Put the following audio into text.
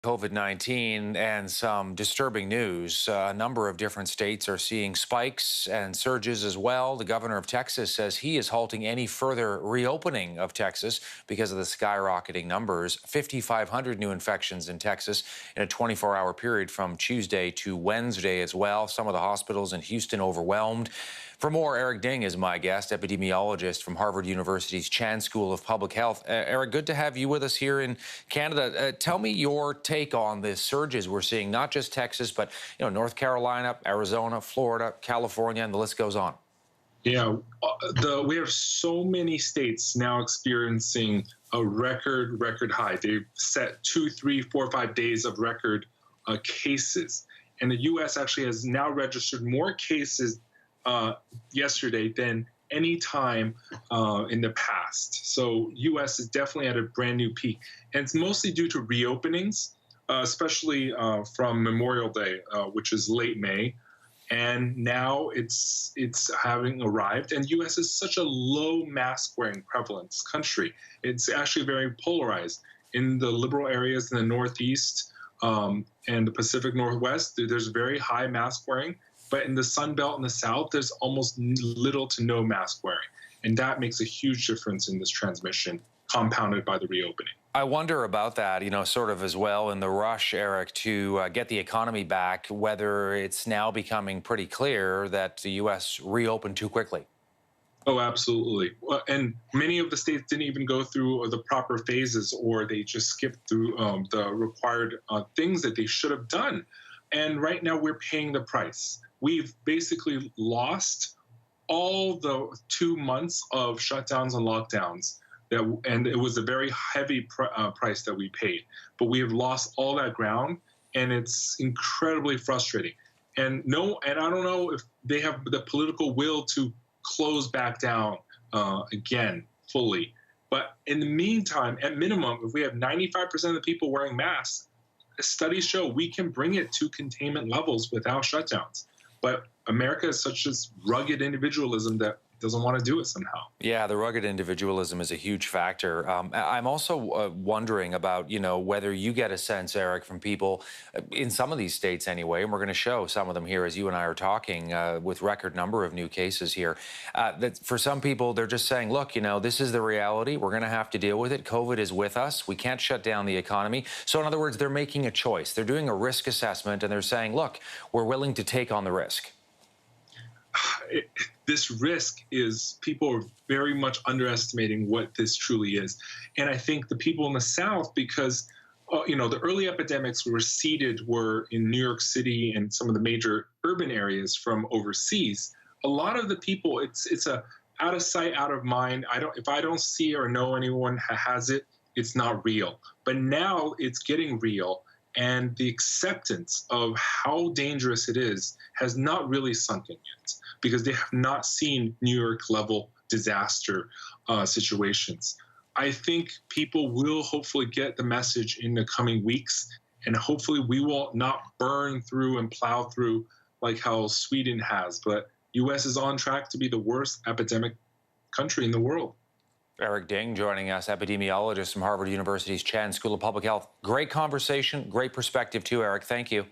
COVID-19 and some disturbing news. A number of different states are seeing spikes and surges as well. The governor of Texas says he is halting any further reopening of Texas because of the skyrocketing numbers. 5,500 new infections in Texas in a 24-hour period from Tuesday to Wednesday as well. Some of the hospitals in Houston overwhelmed. For more, Eric Ding is my guest, epidemiologist from Harvard University's Chan School of Public Health. Eric, good to have you with us here in Canada. Tell me your take on the surges we're seeing, not just Texas, but North Carolina, Arizona, Florida, California, and the list goes on. Yeah, we have so many states now experiencing a record high. They've set 2, 3, 4, 5 days of record cases. And the U.S. actually has now registered more cases yesterday than any time in the past. So U.S. is definitely at a brand new peak. And it's mostly due to reopenings, especially from Memorial Day, which is late May. And now it's having arrived. And U.S. is such a low mask-wearing prevalence country. It's actually very polarized. In the liberal areas in the Northeast and the Pacific Northwest, there's very high mask wearing. But in the Sun Belt in the South, there's almost little to no mask wearing. And that makes a huge difference in this transmission, compounded by the reopening. I wonder about that, sort of as well in the rush, Eric, to get the economy back, whether it's now becoming pretty clear that the U.S. reopened too quickly. Oh, absolutely. And many of the states didn't even go through the proper phases, or they just skipped through the required things that they should have done. And right now we're paying the price. We've basically lost all the 2 months of shutdowns and lockdowns. And it was a very heavy price that we paid. But we have lost all that ground, and it's incredibly frustrating. And I don't know if they have the political will to close back down again fully. But in the meantime, at minimum, if we have 95% of the people wearing masks, studies show we can bring it to containment levels without shutdowns. But America is such this rugged individualism that doesn't want to do it somehow. Yeah, the rugged individualism is a huge factor. I'm also wondering about, whether you get a sense, Eric, from people in some of these states anyway, and we're going to show some of them here as you and I are talking with record number of new cases here, that for some people, they're just saying, look, this is the reality. We're going to have to deal with it. COVID is with us. We can't shut down the economy. So in other words, they're making a choice. They're doing a risk assessment, and they're saying, look, we're willing to take on the risk. This risk is, people are very much underestimating what this truly is. And I think the people in the South, because the early epidemics were in New York City and some of the major urban areas from overseas. A lot of the people, it's a out of sight, out of mind. If I don't see or know anyone has it, it's not real. But now it's getting real. And the acceptance of how dangerous it is has not really sunk in yet, because they have not seen New York-level disaster situations. I think people will hopefully get the message in the coming weeks, and hopefully we will not burn through and plow through like how Sweden has. But U.S. is on track to be the worst epidemic country in the world. Eric Ding joining us, epidemiologist from Harvard University's Chan School of Public Health. Great conversation, great perspective too, Eric. Thank you.